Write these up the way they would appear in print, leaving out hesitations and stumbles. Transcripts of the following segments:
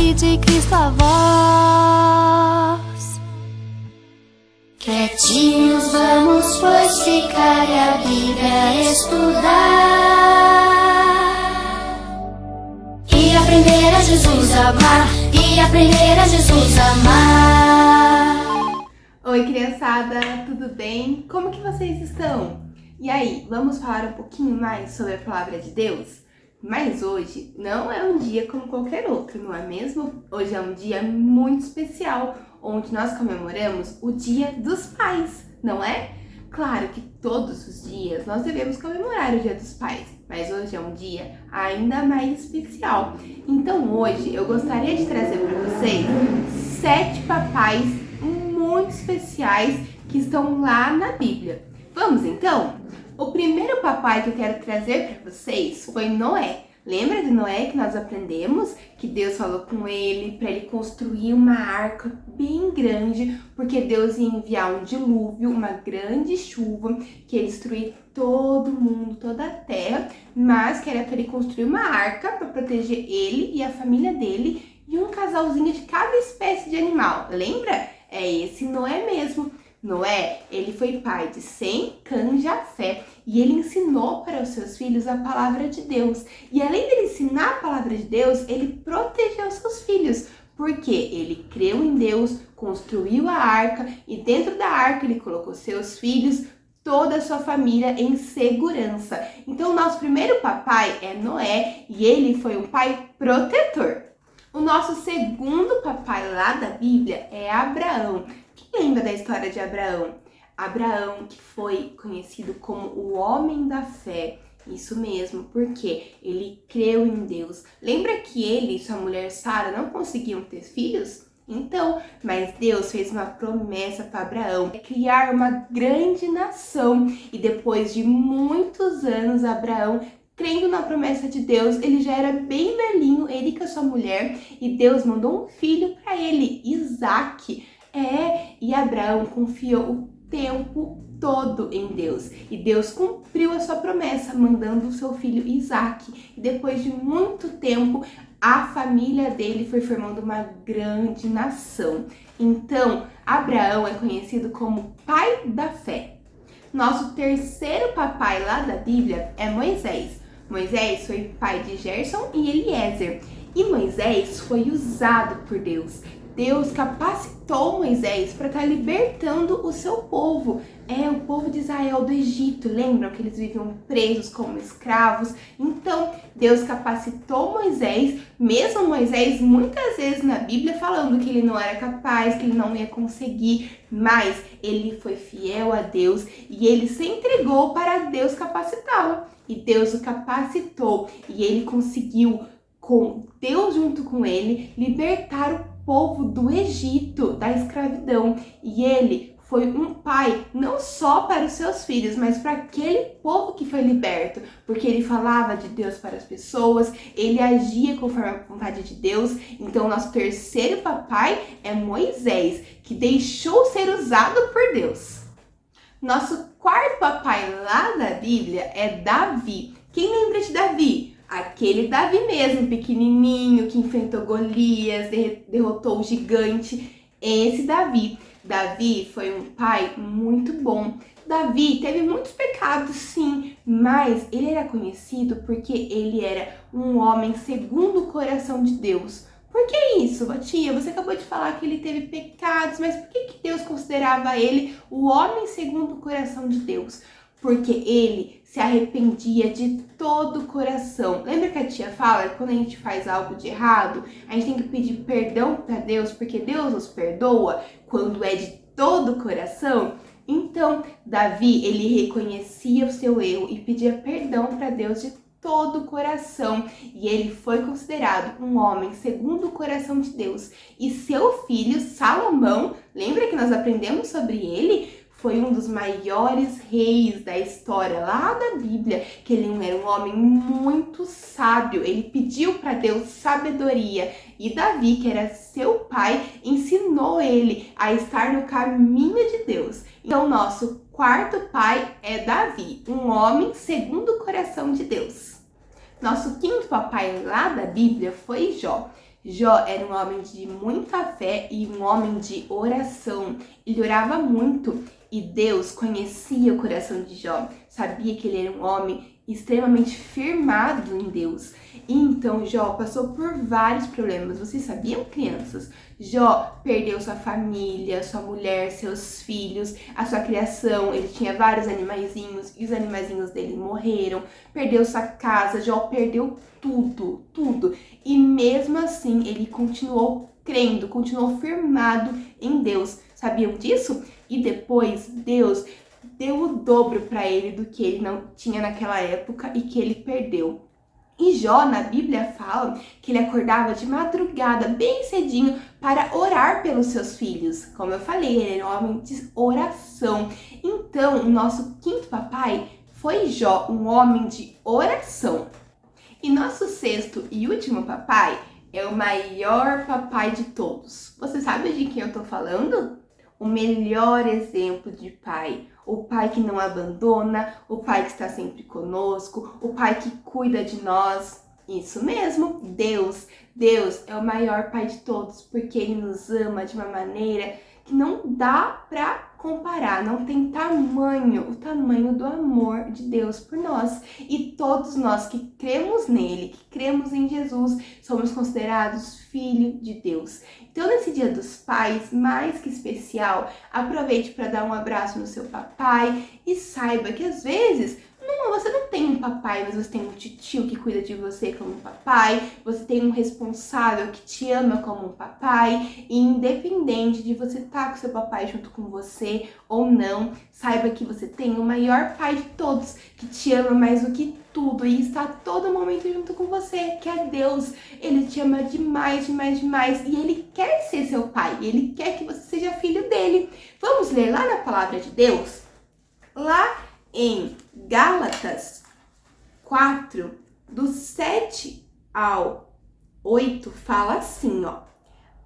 e de Cristo a voz. Quietinhos vamos, pois, ficar e a Bíblia estudar e aprender a Jesus amar, e aprender a Jesus amar. Oi, criançada, tudo bem? Como que vocês estão? E aí, vamos falar um pouquinho mais sobre a palavra de Deus? Mas hoje não é um dia como qualquer outro, não é mesmo? Hoje é um dia muito especial, onde nós comemoramos o Dia dos Pais, não é? Claro que todos os dias nós devemos comemorar o Dia dos Pais, mas hoje é um dia ainda mais especial. Então hoje eu gostaria de trazer para vocês 7 papais muito especiais que estão lá na Bíblia. Vamos então? O primeiro papai que eu quero trazer para vocês foi Noé. Lembra de Noé que nós aprendemos que Deus falou com ele para ele construir uma arca bem grande, porque Deus ia enviar um dilúvio, uma grande chuva que ia destruir todo mundo, toda a terra, mas que era para ele construir uma arca para proteger ele e a família dele e um casalzinho de cada espécie de animal. Lembra? É esse Noé mesmo. Noé, ele foi pai de Sem, Cã e Jafé, e ele ensinou para os seus filhos a palavra de Deus. E além de ensinar a palavra de Deus, ele protegeu seus filhos, porque ele creu em Deus, construiu a arca, e dentro da arca ele colocou seus filhos, toda a sua família em segurança. Então, o nosso primeiro papai é Noé, e ele foi um pai protetor. O nosso segundo papai lá da Bíblia é Abraão. Quem lembra da história de Abraão? Abraão, que foi conhecido como o homem da fé. Isso mesmo, porque ele creu em Deus. Lembra que ele e sua mulher Sara não conseguiam ter filhos? Então, mas Deus fez uma promessa para Abraão, criar uma grande nação. E depois de muitos anos, Abraão, crendo na promessa de Deus, ele já era bem velhinho, ele com a sua mulher, e Deus mandou um filho para ele, Isaque. E Abraão confiou o tempo todo em Deus. E Deus cumpriu a sua promessa, mandando o seu filho Isaque. E depois de muito tempo, a família dele foi formando uma grande nação. Então, Abraão é conhecido como pai da fé. Nosso terceiro papai lá da Bíblia é Moisés. Moisés foi pai de Gerson e Eliezer. E Moisés foi usado por Deus. Deus capacitou Moisés para estar libertando o seu povo. O povo de Israel do Egito. Lembram que eles viviam presos como escravos? Então, Deus capacitou Moisés, mesmo Moisés muitas vezes na Bíblia falando que ele não era capaz, que ele não ia conseguir, mas ele foi fiel a Deus e ele se entregou para Deus capacitá-lo. E Deus o capacitou e ele conseguiu, com Deus junto com ele, libertar o povo do Egito, da escravidão. E ele foi um pai não só para os seus filhos, mas para aquele povo que foi liberto, porque ele falava de Deus para as pessoas, ele agia conforme a vontade de Deus. Então, nosso terceiro papai é Moisés, que deixou ser usado por Deus. Nosso quarto papai lá da Bíblia é Davi. Quem lembra de Davi? Aquele Davi mesmo, pequenininho, que enfrentou Golias, derrotou o gigante. Esse Davi. Davi foi um pai muito bom. Davi teve muitos pecados, sim, mas ele era conhecido porque ele era um homem segundo o coração de Deus. Por que isso, tia? Você acabou de falar que ele teve pecados, mas por que Deus considerava ele o homem segundo o coração de Deus? Porque ele se arrependia de todo o coração. Lembra que a tia fala que quando a gente faz algo de errado, a gente tem que pedir perdão para Deus, porque Deus nos perdoa quando é de todo o coração? Então, Davi, ele reconhecia o seu erro e pedia perdão para Deus de todo o coração. E ele foi considerado um homem segundo o coração de Deus. E seu filho, Salomão, lembra que nós aprendemos sobre ele? Foi um dos maiores reis da história lá da Bíblia, que ele era um homem muito sábio. Ele pediu para Deus sabedoria e Davi, que era seu pai, ensinou ele a estar no caminho de Deus. Então, nosso quarto pai é Davi, um homem segundo o coração de Deus. Nosso quinto papai lá da Bíblia foi Jó. Jó era um homem de muita fé e um homem de oração. Ele orava muito e Deus conhecia o coração de Jó, sabia que ele era um homem extremamente firmado em Deus. E então Jó passou por vários problemas. Vocês sabiam, crianças? Jó perdeu sua família, sua mulher, seus filhos, a sua criação. Ele tinha vários animaizinhos e os animaizinhos dele morreram. Perdeu sua casa, Jó perdeu tudo, tudo. E mesmo assim ele continuou crendo, continuou firmado em Deus. Sabiam disso? E depois Deus deu o dobro para ele do que ele não tinha naquela época e que ele perdeu. E Jó, na Bíblia, fala que ele acordava de madrugada, bem cedinho, para orar pelos seus filhos. Como eu falei, ele era um homem de oração. Então, o nosso quinto papai foi Jó, um homem de oração. E nosso sexto e último papai é o maior papai de todos. Você sabe de quem eu tô falando? O melhor exemplo de pai. O pai que não abandona, o pai que está sempre conosco, o pai que cuida de nós. Isso mesmo, Deus. Deus é o maior pai de todos, porque ele nos ama de uma maneira que não dá para comparar, não tem tamanho, o tamanho do amor de Deus por nós. E todos nós que cremos nele, que cremos em Jesus, somos considerados filhos de Deus. Então, nesse Dia dos Pais, mais que especial, aproveite para dar um abraço no seu papai e saiba que às vezes você não tem um papai, mas você tem um tio que cuida de você como um papai, você tem um responsável que te ama como um papai, e independente de você estar com seu papai junto com você ou não, saiba que você tem o maior pai de todos, que te ama mais do que tudo e está a todo momento junto com você, que é Deus. Ele te ama demais, demais, demais, e ele quer ser seu pai, ele quer que você seja filho dele. Vamos ler lá na palavra de Deus? Lá em Gálatas 4, do 7 ao 8, fala assim, ó.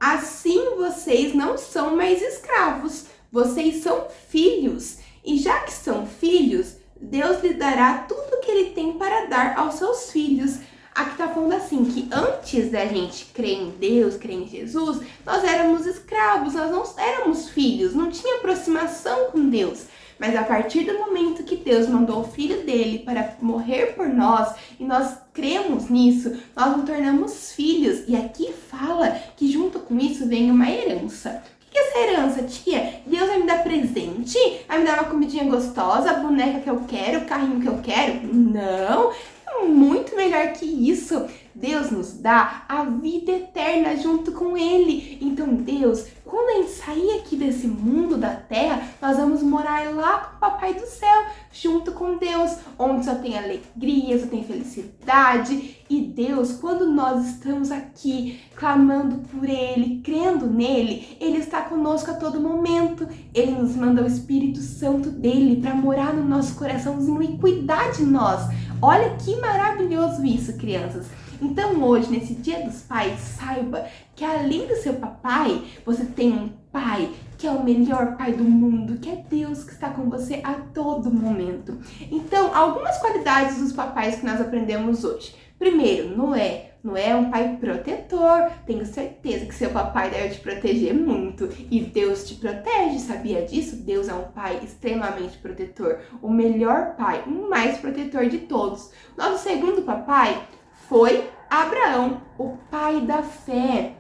Assim vocês não são mais escravos, vocês são filhos. E já que são filhos, Deus lhe dará tudo o que ele tem para dar aos seus filhos. Aqui tá falando assim, que antes da gente crer em Deus, crer em Jesus, nós éramos escravos, nós não éramos filhos, não tinha aproximação com Deus. Mas a partir do momento que Deus mandou o Filho dele para morrer por nós, e nós cremos nisso, nós nos tornamos filhos. E aqui fala que junto com isso vem uma herança. O que é essa herança, tia? Deus vai me dar presente? Vai me dar uma comidinha gostosa, a boneca que eu quero, o carrinho que eu quero? Não! Muito melhor que isso. Deus nos dá a vida eterna junto com Ele. Então Deus, quando a gente sair aqui desse mundo da terra, nós vamos morar lá com o Papai do Céu, junto com Deus, onde só tem alegria, só tem felicidade. E Deus, quando nós estamos aqui clamando por Ele, crendo nele, Ele está conosco a todo momento. Ele nos manda o Espírito Santo dele para morar no nosso coraçãozinho e cuidar de nós. Olha que maravilhoso isso, crianças. Então hoje, nesse Dia dos Pais, saiba que além do seu papai, você tem um pai que é o melhor pai do mundo, que é Deus que está com você a todo momento. Então, algumas qualidades dos papais que nós aprendemos hoje. Primeiro, Noé. Noé é um pai protetor. Tenho certeza que seu papai deve te proteger muito. E Deus te protege, sabia disso? Deus é um pai extremamente protetor. O melhor pai, o mais protetor de todos. Nosso segundo papai foi Abraão, o pai da fé.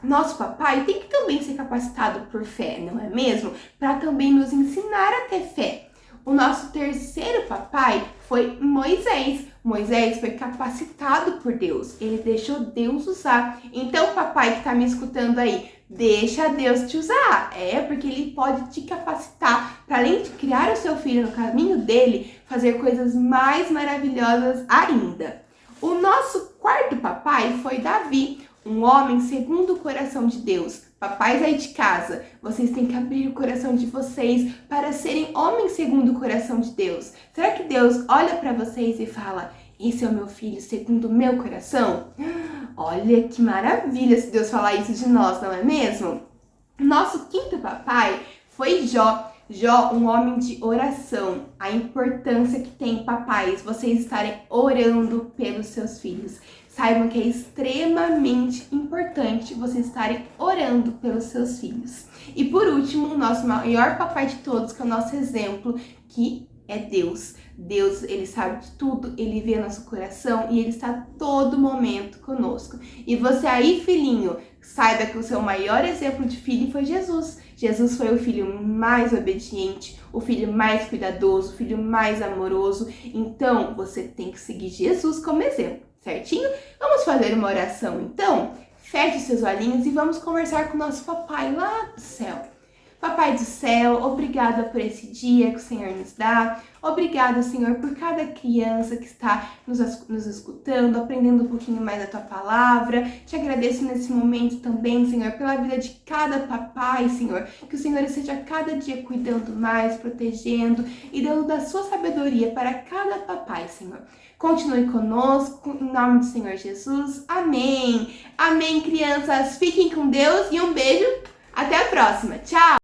Nosso papai tem que também ser capacitado por fé, não é mesmo? Para também nos ensinar a ter fé. O nosso terceiro papai foi Moisés. Moisés foi capacitado por Deus. Ele deixou Deus usar. Então, papai que está me escutando aí, deixa Deus te usar. É, porque ele pode te capacitar para, além de criar o seu filho no caminho dele, fazer coisas mais maravilhosas ainda. O nosso quarto papai foi Davi, um homem segundo o coração de Deus. Papais aí de casa, vocês têm que abrir o coração de vocês para serem homens segundo o coração de Deus. Será que Deus olha para vocês e fala, esse é o meu filho segundo o meu coração? Olha que maravilha se Deus falar isso de nós, não é mesmo? Nosso quinto papai foi Jó. Jó, um homem de oração. A importância que tem, papais, vocês estarem orando pelos seus filhos. saibam que é extremamente importante vocês estarem orando pelos seus filhos. E por último, o nosso maior papai de todos, que é o nosso exemplo, que é Deus. Deus, ele sabe de tudo, ele vê nosso coração e ele está a todo momento conosco. E você aí, filhinho, saiba que o seu maior exemplo de filho foi Jesus. Jesus foi o filho mais obediente, o filho mais cuidadoso, o filho mais amoroso. Então, você tem que seguir Jesus como exemplo, certinho? Vamos fazer uma oração, então? Feche seus olhinhos e vamos conversar com o nosso papai lá do céu. Papai do céu, obrigada por esse dia que o Senhor nos dá. Obrigada, Senhor, por cada criança que está nos escutando, aprendendo um pouquinho mais da Tua palavra. Te agradeço nesse momento também, Senhor, pela vida de cada papai, Senhor. Que o Senhor esteja cada dia cuidando mais, protegendo e dando da Sua sabedoria para cada papai, Senhor. Continue conosco, em nome do Senhor Jesus. Amém. Amém, crianças. Fiquem com Deus e um beijo. Até a próxima. Tchau.